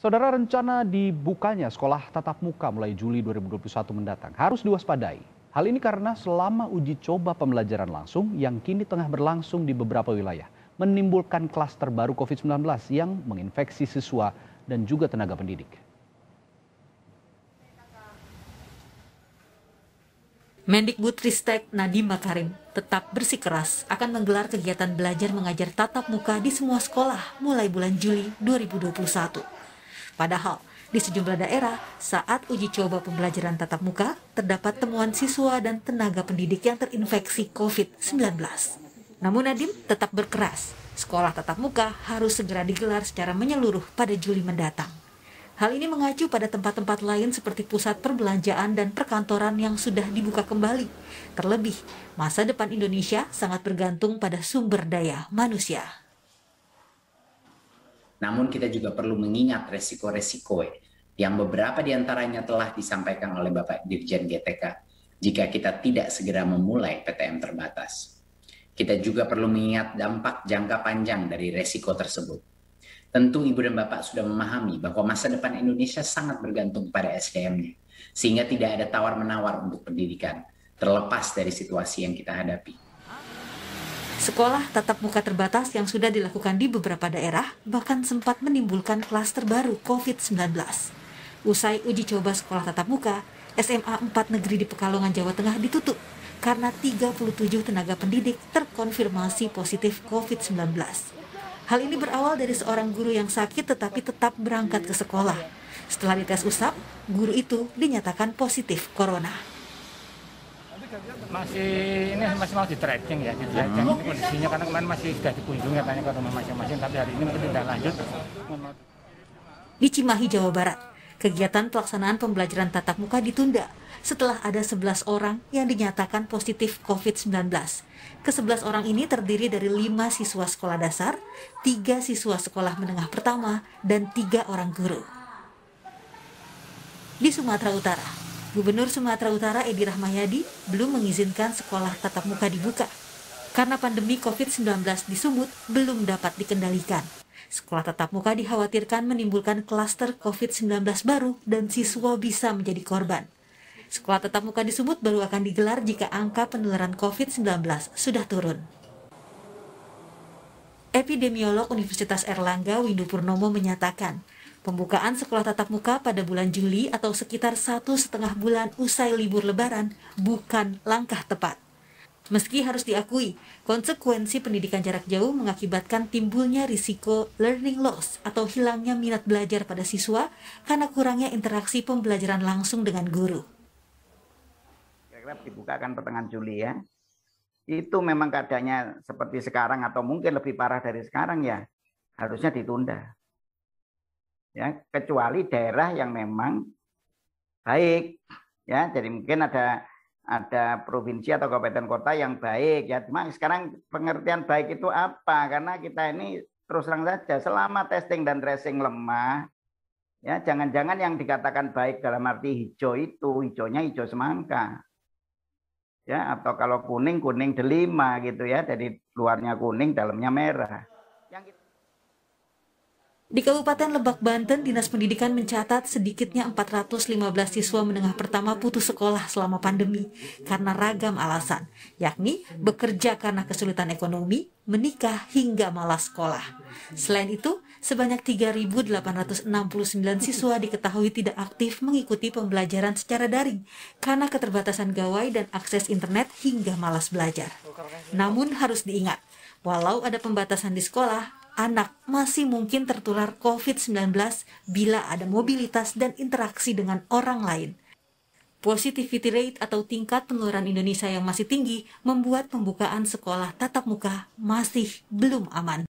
Saudara, rencana dibukanya sekolah tatap muka mulai Juli 2021 mendatang harus diwaspadai. Hal ini karena selama uji coba pembelajaran langsung yang kini tengah berlangsung di beberapa wilayah menimbulkan klaster baru COVID-19 yang menginfeksi siswa dan juga tenaga pendidik. Mendikbudristek Nadiem Makarim tetap bersikeras akan menggelar kegiatan belajar mengajar tatap muka di semua sekolah mulai bulan Juli 2021. Padahal, di sejumlah daerah, saat uji coba pembelajaran tatap muka, terdapat temuan siswa dan tenaga pendidik yang terinfeksi COVID-19. Namun Nadiem tetap berkeras, sekolah tatap muka harus segera digelar secara menyeluruh pada Juli mendatang. Hal ini mengacu pada tempat-tempat lain seperti pusat perbelanjaan dan perkantoran yang sudah dibuka kembali. Terlebih, masa depan Indonesia sangat bergantung pada sumber daya manusia. Namun kita juga perlu mengingat resiko-resiko yang beberapa diantaranya telah disampaikan oleh Bapak Dirjen GTK jika kita tidak segera memulai PTM terbatas. Kita juga perlu mengingat dampak jangka panjang dari resiko tersebut. Tentu Ibu dan Bapak sudah memahami bahwa masa depan Indonesia sangat bergantung pada SDM-nya, sehingga tidak ada tawar-menawar untuk pendidikan, terlepas dari situasi yang kita hadapi. Sekolah tatap muka terbatas yang sudah dilakukan di beberapa daerah bahkan sempat menimbulkan klaster baru COVID-19. Usai uji coba sekolah tatap muka, SMA 4 Negeri di Pekalongan, Jawa Tengah ditutup karena 37 tenaga pendidik terkonfirmasi positif COVID-19. Hal ini berawal dari seorang guru yang sakit tetapi tetap berangkat ke sekolah. Setelah dites usap, guru itu dinyatakan positif corona. Masih mau di tracking ya, kondisinya karena kemarin masih sudah dikunjungi katanya ke rumah masing-masing, tapi hari ini mungkin tidak lanjut. Di Cimahi, Jawa Barat, kegiatan pelaksanaan pembelajaran tatap muka ditunda setelah ada 11 orang yang dinyatakan positif COVID-19. Ke-11 orang ini terdiri dari 5 siswa sekolah dasar, 3 siswa sekolah menengah pertama, dan 3 orang guru. Di Sumatera Utara, Gubernur Sumatera Utara Edi Rahmayadi belum mengizinkan sekolah tatap muka dibuka karena pandemi COVID-19 di Sumut belum dapat dikendalikan. Sekolah tatap muka dikhawatirkan menimbulkan klaster COVID-19 baru dan siswa bisa menjadi korban. Sekolah tatap muka di Sumut baru akan digelar jika angka penularan COVID-19 sudah turun. Epidemiolog Universitas Airlangga Windu Purnomo menyatakan, pembukaan sekolah tatap muka pada bulan Juli atau sekitar 1,5 bulan usai libur Lebaran bukan langkah tepat. Meski harus diakui, konsekuensi pendidikan jarak jauh mengakibatkan timbulnya risiko learning loss atau hilangnya minat belajar pada siswa karena kurangnya interaksi pembelajaran langsung dengan guru. Kira-kira dibukakan pertengahan Juli ya. Itu memang keadaannya seperti sekarang atau mungkin lebih parah dari sekarang ya, harusnya ditunda. Ya, kecuali daerah yang memang baik ya, jadi mungkin ada provinsi atau kabupaten kota yang baik ya. Cuma sekarang pengertian baik itu apa? Karena kita ini terus terang saja selama testing dan tracing lemah ya, jangan-jangan yang dikatakan baik dalam arti hijau itu hijaunya hijau semangka ya, atau kalau kuning delima gitu ya, jadi luarnya kuning dalamnya merah. Di Kabupaten Lebak, Banten, Dinas Pendidikan mencatat sedikitnya 415 siswa menengah pertama putus sekolah selama pandemi karena ragam alasan, yakni bekerja karena kesulitan ekonomi, menikah, hingga malas sekolah. Selain itu, sebanyak 3.869 siswa diketahui tidak aktif mengikuti pembelajaran secara daring karena keterbatasan gawai dan akses internet hingga malas belajar. Namun harus diingat, walau ada pembatasan di sekolah, anak masih mungkin tertular COVID-19 bila ada mobilitas dan interaksi dengan orang lain. Positivity rate atau tingkat penularan Indonesia yang masih tinggi membuat pembukaan sekolah tatap muka masih belum aman.